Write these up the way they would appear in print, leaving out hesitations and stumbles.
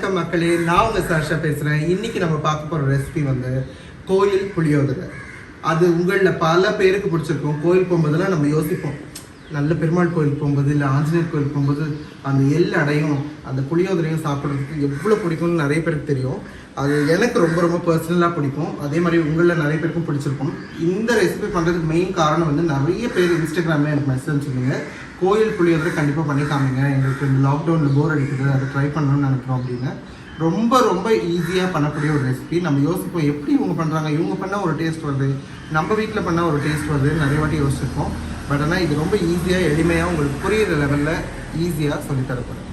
வணக்கம் மக்களே, நான் உங்கள் சாஷா பேசுகிறேன். இன்றைக்கி நம்ம பார்க்க போகிற ரெசிபி வந்து கோயில் புளியோதரை. அது உங்களில் பல பேருக்கு பிடிச்சிருக்கும். கோயில் போகும்போதெல்லாம் நம்ம யோசிப்போம், நல்ல பெருமாள் கோயில் போகும்போது இல்லை ஆஞ்சநேயர் கோயில் போகும்போது அந்த எள் அடையும் அந்த புளியோதரையும் சாப்பிட்றதுக்கு எவ்வளோ பிடிக்கும்னு நிறைய பேருக்கு தெரியும். அது எனக்கு ரொம்ப ரொம்ப பர்சனலாக பிடிக்கும். அதே மாதிரி உங்களில் நிறைய பேருக்கும் பிடிச்சிருக்கும். இந்த ரெசிபி பண்ணுறதுக்கு மெயின் காரணம் வந்து நிறைய பேர் இன்ஸ்டாகிராமில் எனக்கு மெசேஜ் சொல்லுங்க, கோயில் புளியோதரை கண்டிப்பாக பண்ணி காமிங்க, எங்களுக்கு இந்த லாக்டவுனில் போர் அடிக்குது, அதை ட்ரை பண்ணணும்னு நினைக்கிறோம் அப்படின்னு. ரொம்ப ரொம்ப ஈஸியாக பண்ணக்கூடிய ஒரு ரெசிபி. நம்ம யோசிப்போம் எப்படி இவங்க பண்ணுறாங்க, இவங்க பண்ணால் ஒரு டேஸ்ட் வருது, நம்ம வீட்டில் பண்ணால் ஒரு டேஸ்ட் வருது, நிறைய வாட்டி யோசிச்சிருக்கோம். பட் ஆனால் இது ரொம்ப ஈஸியாக எளிமையாக உங்களுக்கு புரிகிற லெவலில் ஈஸியாக சொல்லித்தரப்படும்.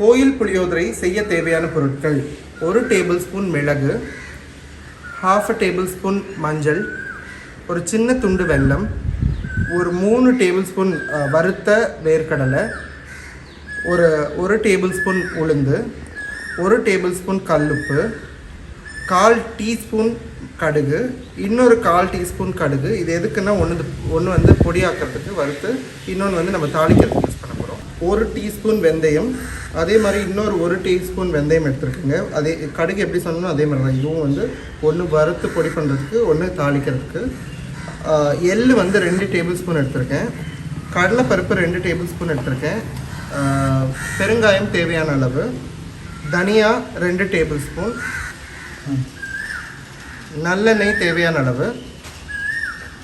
கோயில் புளியோதரை செய்ய தேவையான பொருட்கள்: 1 டேபிள் ஸ்பூன் மிளகு, 1/2 டேபிள் ஸ்பூன் மஞ்சள், ஒரு சின்ன துண்டு வெல்லம், ஒரு 3 டேபிள் ஸ்பூன் வறுத்த வேர்க்கடலை, ஒரு டேபிள் ஸ்பூன் உளுந்து, 1 டேபிள் ஸ்பூன் கல்லுப்பு, 1/4 டீஸ்பூன் கடுகு, இன்னொரு 1/4 டீஸ்பூன் கடுகு. இது எதுக்குன்னா ஒன்று வந்து பொடியாக்கிறதுக்கு வறுத்து, இன்னொன்று வந்து நம்ம தாளிக்கிறதுக்கு யூஸ் பண்ண போகிறோம். 1 டீஸ்பூன் வெந்தயம், அதே மாதிரி இன்னொரு 1 டீஸ்பூன் வெந்தயம் எடுத்துருக்குங்க. அதே கடுகு எப்படி சொன்னோம் அதே மாதிரி தான். இதுவும் வந்து ஒன்று வறுத்து பொடி பண்ணுறதுக்கு, ஒன்று தாளிக்கிறதுக்கு. எள் வந்து 2 டேபிள் ஸ்பூன் எடுத்திருக்கேன். கடலைப்பருப்பு 2 டேபிள் ஸ்பூன் எடுத்திருக்கேன். பெருங்காயம் தேவையான அளவு, தனியா 2 டேபிள் ஸ்பூன், நல்லெண்ணெய் தேவையான அளவு.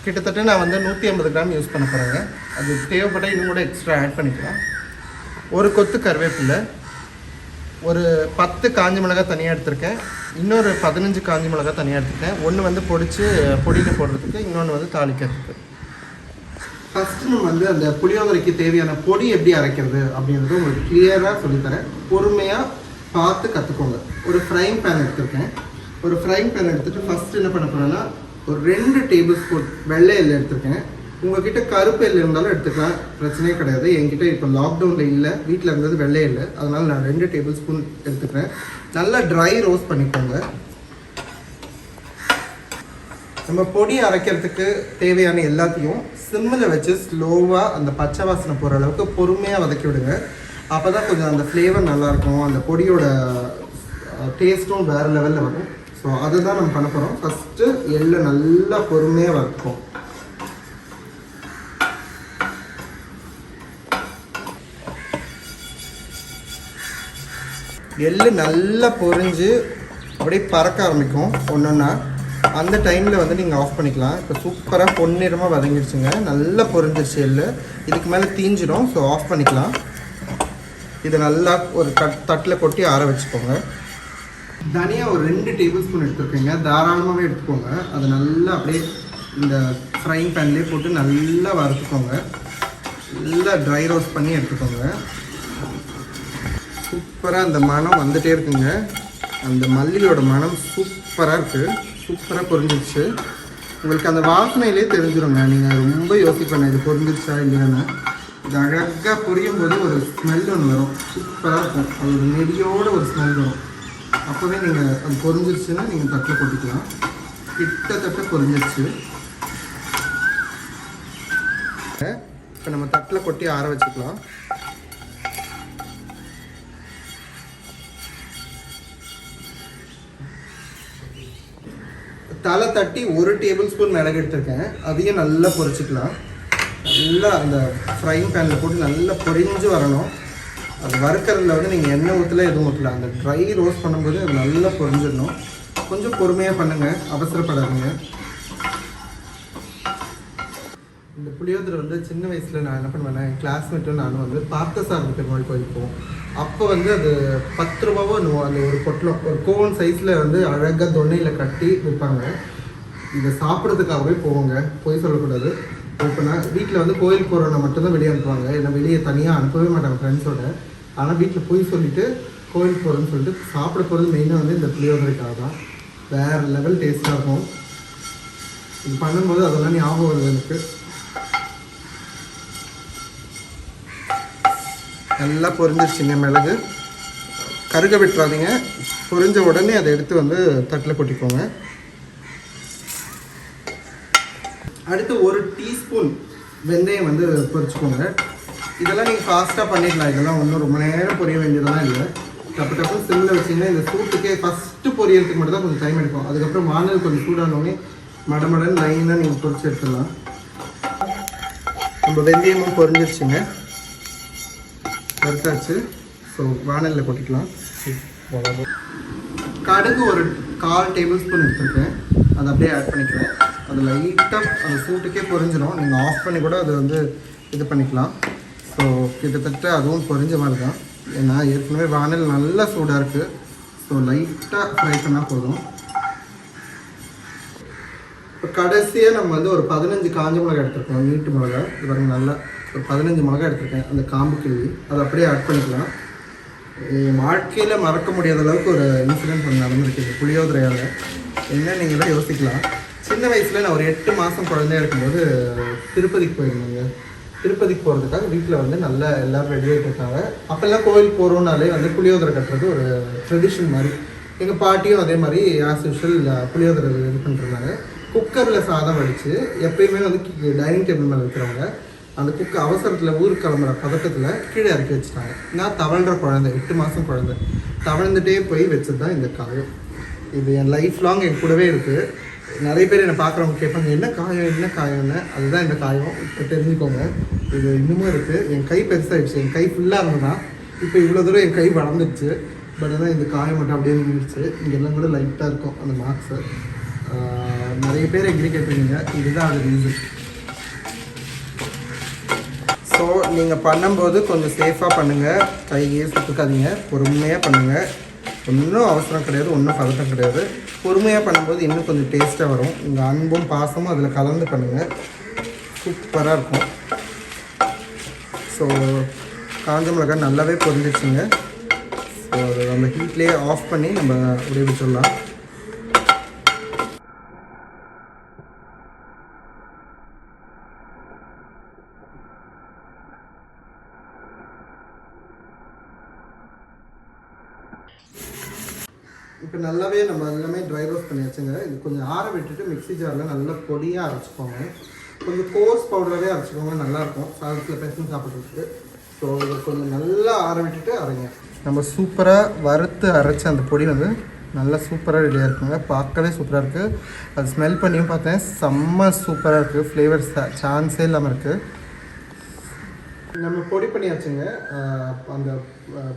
கிட்டத்தட்ட நான் வந்து 150 கிராம் யூஸ் பண்ண போகிறேங்க. அது தேவைப்பட்ட இன்னும் கூட எக்ஸ்ட்ரா ஆட் பண்ணிக்கலாம். ஒரு கொத்து கருவேப்பிலை, ஒரு 10 காஞ்ச மிளகாய் தனியாக எடுத்திருக்கேன். இன்னொரு 15 காஞ்ச மிளகாய் தனியாக எடுத்துருக்கேன். ஒன்று வந்து பொடியில் போடுறதுக்கு, இன்னொன்று வந்து தாளிக்கிறதுக்கு. ஃபஸ்ட்டு நம்ம வந்து அந்த புளியோதரைக்கு தேவையான பொடி எப்படி அரைக்கிறது அப்படின்றது உங்களுக்கு கிளியராக சொல்லித்தரேன். பொறுமையாக பார்த்து கற்றுக்கோங்க. ஒரு ஃப்ரைங் பேன் எடுத்திருக்கேன். ஒரு ஃப்ரைங் பேன் எடுத்துகிட்டு ஃபஸ்ட்டு என்ன பண்ண போகிறேன்னா, ஒரு 2 டேபிள் ஸ்பூன் வெள்ளை எள்ளு எடுத்திருக்கேன். உங்கள்கிட்ட கருப்பு எள்ளு இருந்தாலும் எடுத்துக்கலாம், பிரச்சனையே கிடையாது. என்கிட்ட இப்போ லாக்டவுனில் இல்லை, வீட்டில் இருந்தது வெள்ளை எள்ளு, அதனால் நான் 2 டேபிள் ஸ்பூன் எடுத்துக்கிறேன். நல்லா ட்ரை ரோஸ்ட் பண்ணிக்கோங்க. நம்ம பொடி அரைக்கிறதுக்கு தேவையான எல்லாத்தையும் சிம்மில் வச்சு ஸ்லோவாக அந்த பச்சை வாசனை போகிற அளவுக்கு பொறுமையாக வதக்கி விடுங்க. அப்போ தான் கொஞ்சம் அந்த ஃப்ளேவர் நல்லாயிருக்கும், அந்த பொடியோட டேஸ்ட்டும் வேறு லெவலில் வரும். ஸோ அதுதான் நம்ம பண்ண போகிறோம். ஃபஸ்ட்டு எள்ளை நல்லா பொறுமையாக வதக்குவோம். எள்ளு நல்லா பொரிஞ்சு அப்படியே பறக்க ஆரம்பிக்கும் ஒன்றுன்னா. அந்த டைமில் வந்து நீங்கள் ஆஃப் பண்ணிக்கலாம். இப்போ சூப்பராக பொன்னிறமாக வதங்கிடுச்சுங்க, நல்லா பொரிஞ்சிருச்சு எள்ளு. இதுக்கு மேலே தீஞ்சிடும், ஸோ ஆஃப் பண்ணிக்கலாம். இதை நல்லா ஒரு தட்டில் கொட்டி ஆற வச்சுக்கோங்க. தனியாக ஒரு 2 டேபிள் ஸ்பூன் எடுத்துருக்கீங்க, தாராளமாகவே எடுத்துக்கோங்க. அதை நல்லா அப்படியே இந்த ஃப்ரைங் பேன்லேயே போட்டு நல்லா வறுத்துக்கோங்க. நல்லா ட்ரை ரோஸ்ட் பண்ணி எடுத்துக்கோங்க. சூப்பராக அந்த மனம் வந்துகிட்டே இருக்குங்க. அந்த மல்லியோட மனம் சூப்பராக இருக்குது, சூப்பராக பொரிஞ்சிடுச்சு. உங்களுக்கு அந்த வாசனையிலே தெரிஞ்சிடுங்க. நீங்கள் ரொம்ப யோசிப்பேன் இது பொரிஞ்சிருச்சா இல்லைன்னு. இது அழகாக பொரியும் போது ஒரு ஸ்மெல் ஒன்று வரும், சூப்பராக இருக்கும். அது ஒரு நெடியோட ஒரு ஸ்மெல் வரும். அப்போவே நீங்கள் அது பொரிஞ்சிருச்சுன்னா நீங்கள் தட்டில் கொட்டிக்கலாம். கிட்டத்தட்ட பொரிஞ்சிருச்சு. இப்போ நம்ம தட்டில் கொட்டி ஆற வச்சுக்கலாம். தலை தட்டி 1 டேபிள் ஸ்பூன் மிளகு எடுத்திருக்கேன், அதையும் நல்லா பொரிச்சிக்கலாம். நல்லா அந்த ஃப்ரைங் பேனில் போட்டு நல்லா பொரிஞ்சு வரணும். அது வறுக்கிறதுல வந்து நீங்கள் எண்ணெய் ஊற்றல எதுவும் ஊற்றலாம். அந்த ட்ரை ரோஸ்ட் பண்ணும்போது அது நல்லா பொரிஞ்சிடணும். கொஞ்சம் பொறுமையாக பண்ணுங்கள், அவசரப்படாதுங்க. இந்த புளியோதரை வந்து சின்ன வயசில் நான் என்ன பண்ணுவேன்னா, என் கிளாஸ்மேட்டும் நானும் வந்து பார்த்தசாரதி பெருமாள் கோயில் போவோம். அப்போ வந்து அது 10 ரூபாவோ அந்த ஒரு பொட்டலம், ஒரு கோன் சைஸில் வந்து அழகாக தொன்னையில் கட்டி விற்பாங்க. இதை சாப்பிட்றதுக்காகவே போவோங்க, போய் சொல்லக்கூடாது. இப்போ நான் வீட்டில் வந்து கோயில் போகிறவனை மட்டும்தான் வெளியே அனுப்புவாங்க, ஏன்னா வெளியே தனியாக அனுப்பவே மாட்டாங்க ஃப்ரெண்ட்ஸோட. ஆனால் வீட்டில் போய் சொல்லிவிட்டு கோயில் போகிறேன்னு சொல்லிட்டு சாப்பிட போகிறது மெயினாக வந்து இந்த புளியோதரைக்காக தான். வேறு லெவல் டேஸ்ட்டாக இருக்கும். இது பண்ணும்போது அதெல்லாம் ஞாபகம் வருது எனக்கு. நல்லா பொரிஞ்சிருச்சுங்க மிளகு. கருக விட்டுறாதீங்க. பொரிஞ்ச உடனே அதை எடுத்து வந்து தட்டில் கொட்டிக்கோங்க. அடுத்து 1 டீஸ்பூன் வெந்தயம் வந்து பொரிச்சுக்கோங்க. இதெல்லாம் நீங்கள் ஃபாஸ்ட்டாக பண்ணிக்கலாம். இதெல்லாம் ஒன்றும் ரொம்ப நேரம் பொரிய வேண்டியதெல்லாம் இல்லை. டப்பு டப்பு சிம்மில் வச்சிங்கன்னா இந்த சூட்டுக்கே ஃபஸ்ட்டு பொரியலுக்கு மட்டும் தான் கொஞ்சம் டைம் எடுக்கும். அதுக்கப்புறம் வானல் கொஞ்சம் சூடானோடனே மடமடன்னு லைனாக நீங்கள் பொரிச்சு எடுத்துடலாம். நம்ம வெந்தயமும் பொரிஞ்சிருச்சுங்க, வறுத்தாச்சு. ஸோ வானலில் கொட்டிக்கலாம். கடுகு ஒரு 1/4 டேபிள் ஸ்பூன் எடுத்துருக்கேன், அதை அப்படியே ஆட் பண்ணிக்கிறேன். அது லைட்டாக அந்த சூட்டுக்கே பொரிஞ்சிடும். நீங்கள் ஆஃப் பண்ணி கூட அதை வந்து இது பண்ணிக்கலாம். ஸோ கிட்டத்தட்ட அதுவும் பொரிஞ்ச மாதிரி தான். ஏன்னா ஏற்கனவே வானல் நல்லா சூடாக இருக்குது. ஸோ லைட்டாக ஃப்ரை பண்ணால் போதும். இப்போ கடைசியாக நம்ம வந்து ஒரு 15 காஞ்ச மிளகா எடுத்துருக்கோம், நீட்டு மிளகா. இது பாருங்கள், நல்லா ஒரு 15 மிளகா எடுத்துருக்கேன், அந்த காம்பு கிள்ளி அதை அப்படியே ஆட் பண்ணிக்கலாம். வாழ்க்கையில் மறக்க முடியாத அளவுக்கு ஒரு இன்சிடென்ட் ஒன்று நடந்துருக்கு இந்த புளியோதரையால். என்ன நீங்கள் தான் யோசிக்கலாம், சின்ன வயசில் நான் ஒரு 8 மாதம் குழந்தையா இருக்கும்போது திருப்பதிக்கு போயிருந்தேங்க. திருப்பதிக்கு போகிறதுக்காக வீட்டில் வந்து நல்லா எல்லோரும் ரெடி ஆகிட்டு இருக்காங்க. அப்போல்லாம் கோவில் போகிறோன்னாலே வந்து புளியோதரை கட்டுறது ஒரு ட்ரெடிஷன் மாதிரி. எங்கள் பாட்டியும் அதே மாதிரி ஆஸ் யூஷுவல் புளியோதரை இது பண்ணிருந்தாங்க. குக்கரில் சாதம் வடித்து எப்பயுமே வந்து டைனிங் டேபிள் மேலே வைக்கிறவங்க அந்த குக்கர் அவசரத்தில் ஊருக்கு கிளம்புற பதட்டத்தில் கீழே இறக்கி வச்சுட்டாங்க. நான் தவழ்கிற குழந்தை, 8 மாதம் குழந்தை, தவழ்ந்துட்டே போய் வச்சது தான் இந்த காயம். இது என் லைஃப் லாங் என் கூடவே இருக்குது. நிறைய பேர் என்னை பார்க்குறவங்க கேட்பாங்க, என்ன காயம்னு. அதுதான் இந்த காயம். இப்போ தெரிஞ்சுக்கோங்க, இது இன்னமும் இருக்குது. என் கை பெருசாகிடுச்சு, என் கை ஃபுல்லாக இருந்ததுதான். இப்போ இவ்வளோ தூரம் என் கை வளர்ந்துடுச்சு. பட் ஆனால் இந்த காயம் மட்டும் அப்படியே நின்றுச்சு. இங்கெல்லாம் கூட லைட்டாக இருக்கும் அந்த மார்க்ஸு. நிறைய பேர் எங்கிட்ட கேட்குறீங்க, இதுதான் அது ரீசன். ஸோ நீங்கள் பண்ணும்போது கொஞ்சம் சேஃபாக பண்ணுங்கள், கையே சுற்றுக்காதீங்க, பொறுமையாக பண்ணுங்கள். ஒன்றும் அவசரம் கிடையாது, ஒன்றும் பதட்டம் கிடையாது. பொறுமையாக பண்ணும்போது இன்னும் கொஞ்சம் டேஸ்ட்டாக வரும். உங்கள் அன்பும் பாசமும் அதில் கலந்து பண்ணுங்கள், சூப்பராக இருக்கும். ஸோ காஞ்ச மிளகாய் நல்லாவே பொரிஞ்சிச்சுங்க. ஸோ அதை அந்த ஹீட்லேயே ஆஃப் பண்ணி நம்ம அப்படியே விட்டுடலாம். இப்போ நல்லாவே நம்ம எல்லாமே ட்ரை ரோஸ்ட் பண்ணி வச்சுங்க. இது கொஞ்சம் ஆற விட்டுட்டு மிக்ஸி ஜாரில் நல்லா பொடியாக அரைச்சிக்கோங்க. கொஞ்சம் கோர்ஸ் பவுடராகவே அரைச்சிக்கோங்க, நல்லாயிருக்கும் சாதத்தில் பேசணும் சாப்பிட்றதுக்கு. ஸோ இது கொஞ்சம் நல்லா ஆற விட்டுட்டு அரைங்க. நம்ம சூப்பராக வறுத்து அரைச்ச அந்த பொடி வந்து நல்லா சூப்பராக ரெடியாக இருக்குங்க. பார்க்கவே சூப்பராக இருக்குது. அது ஸ்மெல் பண்ணியும் பார்த்தேன், செம்ம சூப்பராக இருக்குது. ஃப்ளேவர்ஸ் சான்ஸே இல்லாமல் இருக்குது. நம்ம பொடி பண்ணியாச்சுங்க. அந்த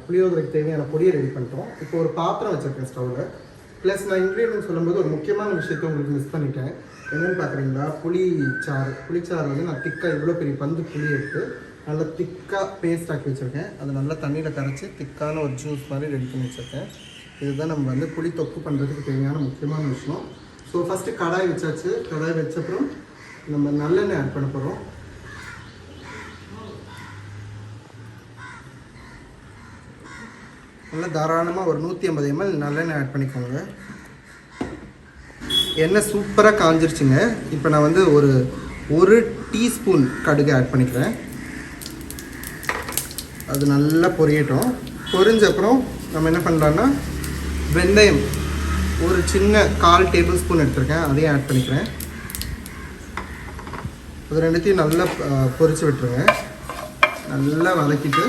புளியோதரைக்கு தேவையான பொடியை ரெடி பண்ணிட்டோம். இப்போ ஒரு பாத்திரம் வச்சுருக்கேன் ஸ்டவ்வில். ப்ளஸ் நான் இன்க்ரீடியன்ட் சொல்லும்போது ஒரு முக்கியமான விஷயத்தை உங்களுக்கு மிஸ் பண்ணிட்டேன். என்னென்னு பார்க்குறீங்களா, புளிச்சாறு வந்து நான் திக்காக இவ்வளோ பெரிய பந்து புளி எடுத்து நல்லா திக்காக பேஸ்ட் ஆக்கி வச்சுருக்கேன். அதை நல்லா தண்ணியில் கரைச்சி திக்கான ஒரு ஜூஸ் மாதிரி ரெடி பண்ணி வச்சுருக்கேன். இதுதான் நம்ம வந்து புளி தொக்கு பண்ணுறதுக்கு தேவையான முக்கியமான விஷயம். ஸோ ஃபஸ்ட்டு கடாய் வச்சாச்சு. கடாய் வச்சப்புறம் நம்ம நல்லெண்ணெய் ஆட் பண்ண போகிறோம். நல்லா தாராளமாக ஒரு 150 ml நல்லெண்ணெய் ஆட் பண்ணிக்கோங்க. எண்ணெய் சூப்பராக காஞ்சிருச்சுங்க. இப்போ நான் வந்து ஒரு டீஸ்பூன் கடுகு ஆட் பண்ணிக்கிறேன். அது நல்லா பொரியட்டும். பொரிஞ்ச அப்புறம் நம்ம என்ன பண்ணலான்னா வெந்தயம் ஒரு சின்ன 1/4 டேபிள் ஸ்பூன் எடுத்துருக்கேன், அதையும் ஆட் பண்ணிக்கிறேன். அது ரெண்டுத்தையும் நல்லா பொரிச்சு விட்டுருங்க. நல்லா வதக்கிட்டு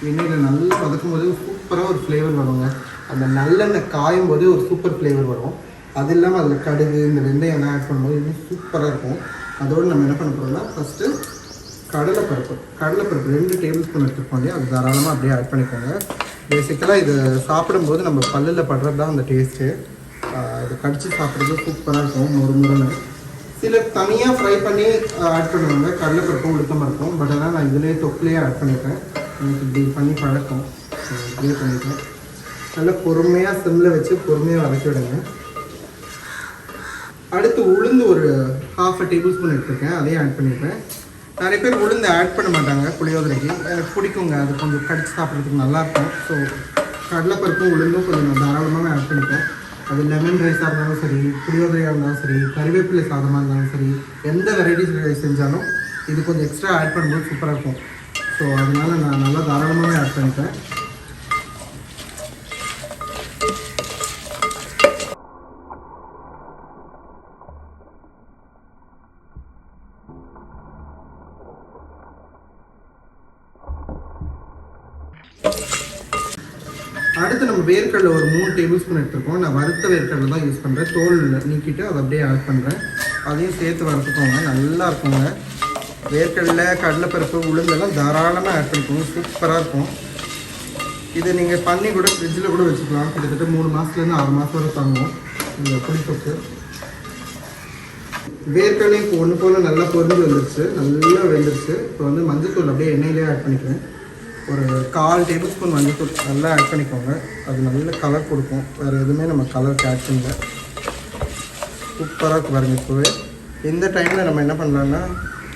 எண்ணெயில் நல்லா வதக்கும் போது சூப்பராக ஒரு ஃப்ளேவர் வருங்க. அந்த நல்லெண்ணெய் காயும் போது ஒரு சூப்பர் ஃப்ளேவர் வரும். அது இல்லாமல் அதில் கடுகு இந்த வெந்தயம் எல்லாம் ஆட் பண்ணும்போது இன்னும் சூப்பராக இருக்கும். அதோடு நம்ம என்ன பண்ண போகிறோம்னா ஃபஸ்ட்டு கடலைப்பருப்பு 2 டேபிள் ஸ்பூன் எடுத்துருப்போம் இல்லையா, அது தாராளமாக அப்படியே ஆட் பண்ணிக்கோங்க. பேசிக்கலாக இது சாப்பிடும்போது நம்ம பல்லில் படுறது தான் அந்த டேஸ்ட்டு. இது கடிச்சு சாப்பிட்றது சூப்பராக இருக்கும், முறுமுறுன்னு. சிலர் தனியாக ஃப்ரை பண்ணி ஆட் பண்ணுவாங்க, கடலைப்பருப்பும் உளுத்தமாக இருக்கும். பட் ஆனால் நான் இதிலே தொக்குலேயே ஆட் பண்ணிப்பேன். எனக்கு இப்படி பண்ணி பழக்கம், இப்படியே பண்ணிப்பேன். நல்லா பொறுமையாக சிம்மில் வச்சு பொறுமையாக வதக்கி விடுங்க. அடுத்து உளுந்து ஒரு 1/2 டேபிள் ஸ்பூன் எடுத்துருக்கேன், அதையும் ஆட் பண்ணியிருப்பேன். நிறைய பேர் உளுந்து ஆட் பண்ண மாட்டாங்க புளியோதரைக்கு, எனக்கு பிடிக்குங்க, அது கொஞ்சம் கடிச்சு சாப்பிட்றதுக்கு நல்லாயிருக்கும். ஸோ கடலைப்பருப்பும் உளுந்தும் கொஞ்சம் தாராளமாக ஆட் பண்ணிப்பேன். அது லெமன் ரைஸாக இருந்தாலும் சரி, புளியோதரையாக இருந்தாலும் சரி, கறிவேப்பிலை சாதமாக இருந்தாலும் சரி, எந்த வெரைட்டிஸ் ரைஸ் செஞ்சாலும் இது கொஞ்சம் எக்ஸ்ட்ரா ஆட் பண்ணும்போது சூப்பராக இருக்கும். ஸோ அதனால் நான் நல்லா தாராளமாகவே ஆட் பண்ணிப்பேன். அடுத்து நம்ம வேர்க்கடலை ஒரு 3 டேபிள் ஸ்பூன் எடுத்துருக்கோம். நான் வறுத்த வேர்க்கடலை தான் யூஸ் பண்ணுறேன். தோல் நீக்கிட்டு அதை அப்படியே ஆட் பண்ணுறேன். அதையும் சேர்த்து வறுத்துக்கோங்க, நல்லா இருக்குங்க. வேர்க்கடலை, கடலைப்பருப்பு, உளுந்தெல்லாம் தாராளமாக ஆட் பண்ணிக்கோங்க, சூப்பராக இருக்கும். இதை நீங்கள் பண்ணி கூட ஃப்ரிட்ஜில் கூட வச்சுக்கலாம். கிட்டத்தட்ட 3 மாதத்துலேருந்து 6 மாதம் வரை தாங்கும் இந்த புளித்தொக்கு. வேர்க்கடலை இப்போ ஒன்று போல் நல்லா பொரிஞ்சு வந்துருச்சு, நல்லா வெந்துருச்சு. இப்போ வந்து மஞ்சத்தூள் அப்படியே எண்ணெயிலே ஆட் பண்ணிக்கிறேன். ஒரு 1/4 டேபிள் ஸ்பூன் மஞ்சத்தூள் நல்லா ஆட் பண்ணிக்கோங்க. அது நல்ல கலர் கொடுக்கும். வேறு எதுவுமே நம்ம கலருக்கு ஆட் பண்ணல. சூப்பராக இருக்கு பாருங்கள். இப்போவே இந்த டைமில் நம்ம என்ன பண்ணலான்னா,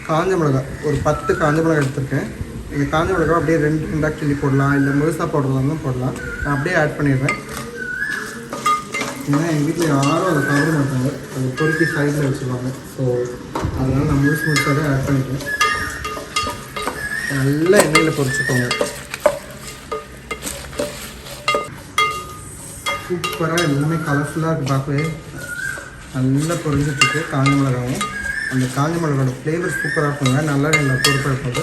காஞ்ச மிளகா ஒரு 10 காஞ்ச மிளகா எடுத்துருக்கேன். இந்த காஞ்ச மிளகா அப்படியே 2 கிள்ளி போடலாம், இல்லை முழுசாக போடுறதாலும் போடலாம். நான் அப்படியே ஆட் பண்ணிடுறேன். ஏன்னா எங்கள் வீட்டில் யாரும் அதை சாப்பிட மாட்டாங்க, அதை பொறுக்கி சைடில் வச்சுருவாங்க. ஸோ அதனால் நான் முழுசாகவே ஆட் பண்ணிக்கிறேன். நல்லா எண்ணெயில் பொரிச்சுக்கோங்க. சூப்பராக எல்லாமே கலர்ஃபுல்லாக இருக்குது, பார்க்கவே நல்லா பொரிஞ்சிட்ருக்கு. காஞ்ச மிளகாவும் அந்த காஞ்ச மிளகாவோட ஃப்ளேவர் சூப்பராக இருக்குங்க. நல்லா எண்ணெய் பொறுப்பாக.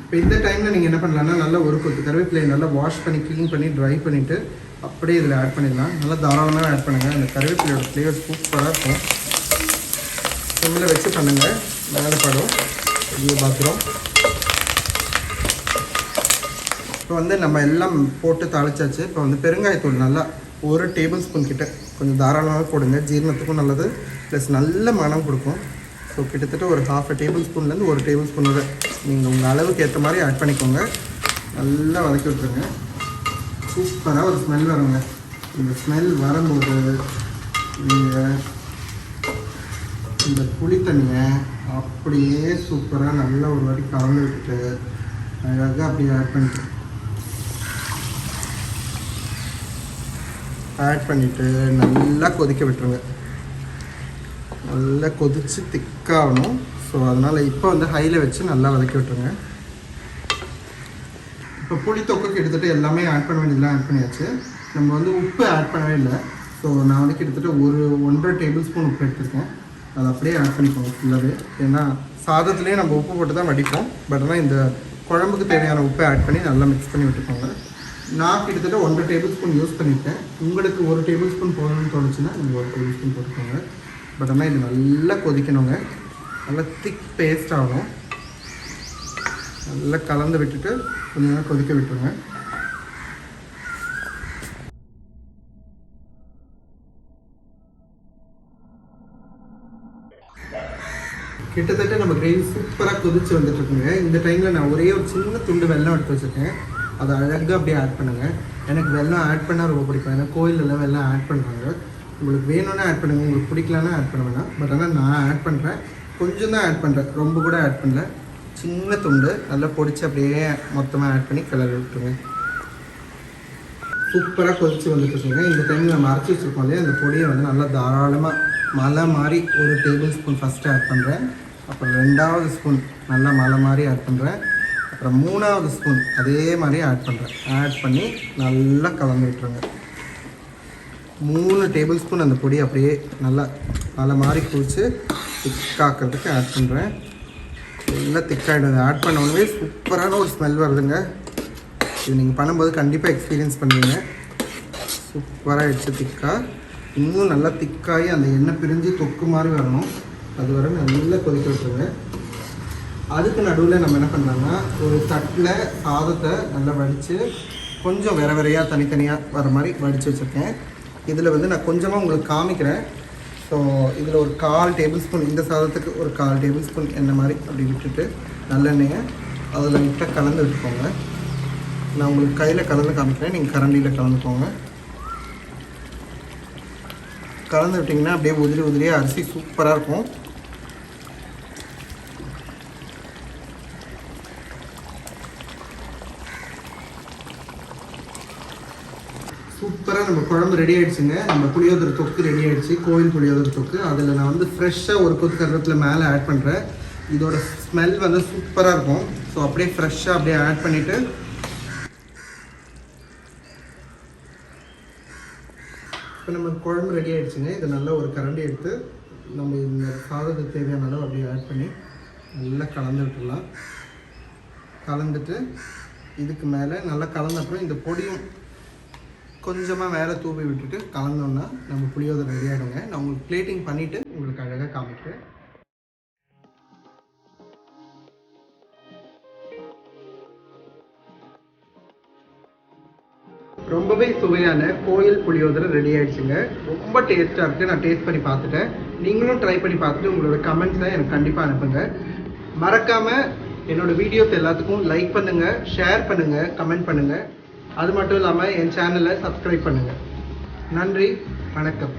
இப்போ இந்த டைமில் நீங்கள் என்ன பண்ணலான்னா, நல்லா ஒரு கொத்து கருவேப்பிலையை நல்லா வாஷ் பண்ணி க்ளீன் பண்ணி ட்ரை பண்ணிவிட்டு அப்படியே இதில் ஆட் பண்ணிடலாம். நல்லா தாராளமாக ஆட் பண்ணுங்கள். அந்த கருவேப்பிலையோட ஃப்ளேவர் சூப்பராக இருக்கும். சிம்மில் வச்சு பண்ணுங்கள், மேலே படும். இது பாத்திரம் இப்போ வந்து நம்ம எல்லாம் போட்டு தாளிச்சாச்சு. இப்போ வந்து பெருங்காயத்தூள் நல்லா 1 டேபிள் ஸ்பூன் கிட்ட கொஞ்சம் தாராளமாக போடுங்க. ஜீரணத்துக்கும் நல்லது, ப்ளஸ் நல்ல மனம் கொடுக்கும். ஸோ கிட்டத்தட்ட ஒரு 1/2 டேபிள் ஸ்பூன்லேருந்து 1 டேபிள் ஸ்பூன் வரை நீங்கள் உங்கள் அளவுக்கு ஏற்ற மாதிரி ஆட் பண்ணிக்கோங்க. நல்லா வதக்கி விட்டுருங்க. சூப்பராக ஒரு ஸ்மெல் வருங்க. இந்த ஸ்மெல் வரும்போது நீங்கள் இந்த புளி தண்ணியை அப்படியே சூப்பராக நல்லா ஒரு வாட்டி கலந்து விட்டுட்டு அழகாக அப்படியே ஆட் பண்ணிவிட்டு நல்லா கொதிக்க விட்டுருங்க. நல்லா கொதித்து திக்காகணும். ஸோ அதனால் இப்போ வந்து ஹையில் வச்சு நல்லா வதக்கி விட்டுருங்க. இப்போ புளித்தொக்கு கிட்டத்தட்ட எல்லாமே ஆட் பண்ண வேண்டியதெல்லாம் ஆட் பண்ணியாச்சு. நம்ம வந்து உப்பு ஆட் பண்ணவே இல்லை. ஸோ நான் வந்து கிட்டத்தட்ட 1.5 டேபிள் ஸ்பூன் உப்பு எடுத்துருக்கேன். அதை அப்படியே ஆட் பண்ணிக்கோங்க ஃபுல்லாகவே. ஏன்னா சாதத்துலேயே நம்ம உப்பு போட்டு தான் வடிப்போம். பட் ஆனால் இந்த குழம்புக்கு தேவையான உப்பை ஆட் பண்ணி நல்லா மிக்ஸ் பண்ணி விட்டுக்கோங்க. நான் கிட்டத்தட்ட 1.5 டேபிள் ஸ்பூன் யூஸ் பண்ணியிருக்கேன். உங்களுக்கு 1 டேபிள் ஸ்பூன் போடணும்னு தோணுச்சுன்னா நீங்கள் 1 டேபிள் ஸ்பூன் போட்டுக்கோங்க. பட் ஆனால் இது நல்லா கொதிக்கணுங்க. நல்லா திக் பேஸ்ட் ஆகும். நல்லா கலந்து விட்டுட்டு கொஞ்சம் நேரம் கொதிக்க விட்டுருங்க. கிட்டத்தட்ட நம்ம கிரேவி சூப்பராக கொதிச்சு வந்துட்டுருக்குங்க. இந்த டைமில் நான் ஒரே ஒரு சின்ன துண்டு வெல்லம் எடுத்து வச்சுருக்கேன். அதை அழகாக அப்படியே ஆட் பண்ணுங்கள். எனக்கு வெல்லம் ஆட் பண்ணால் ரொம்ப பிடிக்கும். ஏன்னா கோயிலெல்லாம் வெல்லம் ஆட் பண்ணுறாங்க. உங்களுக்கு வேணும்னா ஆட் பண்ணுங்கள், உங்களுக்கு பிடிக்கலன்னா ஆட் பண்ண வேணாம். பட் ஆனால் நான் ஆட் பண்ணுறேன், கொஞ்சம் தான் ஆட் பண்ணுறேன், ரொம்ப கூட ஆட் பண்ணல. சின்ன துண்டு நல்லா பொடிச்சு அப்படியே மொத்தமாக ஆட் பண்ணி கிளறி விட்டுருங்க. சூப்பராக கொதிச்சு வந்துட்டுருக்குங்க. இந்த டைமில் நம்ம அரைச்சி வச்சுருக்கோம் இல்லையா, அந்த பொடியை வந்து நல்லா தாராளமாக மலை மாதிரி 1 டேபிள் ஸ்பூன் ஃபஸ்ட்டு ஆட் பண்ணுறேன். அப்புறம் 2வது ஸ்பூன் நல்லா மலை மாதிரி ஆட் பண்ணுறேன். அப்புறம் 3வது ஸ்பூன் அதே மாதிரி ஆட் பண்ணுறேன். ஆட் பண்ணி நல்லா கலந்து விட்டுருங்க. 3 டேபிள் ஸ்பூன் அந்த பொடி அப்படியே நல்லா மலை மாதிரி குடிச்சு திக்காக்கிறதுக்கு ஆட் பண்ணுறேன். எல்லாம் திக்காகிடுது. ஆட் பண்ண உடனே சூப்பரான ஒரு ஸ்மெல் வருதுங்க. இது நீங்கள் பண்ணும்போது கண்டிப்பாக எக்ஸ்பீரியன்ஸ் பண்ணுவீங்க. சூப்பராக ஆகிடுச்சு திக்காக. இன்னும் நல்லா திக்காகி அந்த எண்ணெய் பிரிஞ்சு தொக்கு மாதிரி வரணும். அது வரை நல்லா கொதிக்க விட்டுருங்க. அதுக்கு நடுவில் நம்ம என்ன பண்ணலாம்னா, ஒரு தட்டில் சாதத்தை நல்லா வடித்து கொஞ்சம் வேற வேறையாக தனித்தனியாக வர மாதிரி வடித்து வச்சுருக்கேன். இதில் வந்து நான் கொஞ்சமாக உங்களுக்கு காமிக்கிறேன். ஸோ இதில் ஒரு 1/4 டேபிள் ஸ்பூன், இந்த சாதத்துக்கு ஒரு 1/4 டேபிள் ஸ்பூன் எண்ணெய் மாதிரி அப்படி விட்டுட்டு நல்லெண்ணெயை அதில் விட்டு கலந்து விட்டுக்கோங்க. நான் உங்களுக்கு கையில் கலந்து காமிக்கிறேன், நீங்கள் கரண்டியில் கலந்துக்கோங்க. கலந்து விட்டிங்கன்னா அப்படியே உதிரி உதிரியாக அரிசி சூப்பராக இருக்கும். சூப்பராக நம்ம குழம்பு ரெடி ஆகிடுச்சுங்க. நம்ம புளியோதரை தொக்கு ரெடி ஆகிடுச்சு, கோவில் புளியோதரை தொக்கு. அதில் நான் வந்து ஃப்ரெஷ்ஷாக ஒரு கொத்து கருவேப்பிலை மேலே ஆட் பண்ணுறேன். இதோட ஸ்மெல் வந்து சூப்பராக இருக்கும். ஸோ அப்படியே ஃப்ரெஷ்ஷாக அப்படியே ஆட் பண்ணிவிட்டு இப்போ நம்ம குழம்பு ரெடி ஆகிடுச்சுங்க. இதை நல்லா ஒரு கரண்டி எடுத்து நம்ம இந்த சாதத்துக்கு தேவையான அளவு அப்படியே ஆட் பண்ணி நல்லா கலந்து விட்டுடலாம். கலந்துட்டு இதுக்கு மேலே நல்லா கலந்த அப்புறம் இந்த பொடியும் கொஞ்சமாக மேலே தூவி விட்டுட்டு கலந்தோன்னா நம்ம புளியோதரை ரெடி ஆகிடுங்க. நான் உங்களுக்கு பிளேட்டிங் பண்ணிவிட்டு உங்களுக்கு அழகாக காமிக்கிறேன். ரொம்பவே சுவையான கோயில் புளியோதரை ரெடி ஆயிடுச்சுங்க. ரொம்ப டேஸ்ட்டாக இருக்குது. நான் டேஸ்ட் பண்ணி பார்த்துட்டேன். நீங்களும் ட்ரை பண்ணி பார்த்துட்டு உங்களோட கமெண்ட்ஸை எனக்கு கண்டிப்பாக அனுப்புங்க. மறக்காமல் என்னோடய வீடியோஸ் எல்லாத்துக்கும் லைக் பண்ணுங்கள், ஷேர் பண்ணுங்கள், கமெண்ட் பண்ணுங்கள். அது மட்டும் இல்லாமல் என் சேனலை சப்ஸ்கிரைப் பண்ணுங்கள். நன்றி, வணக்கம்.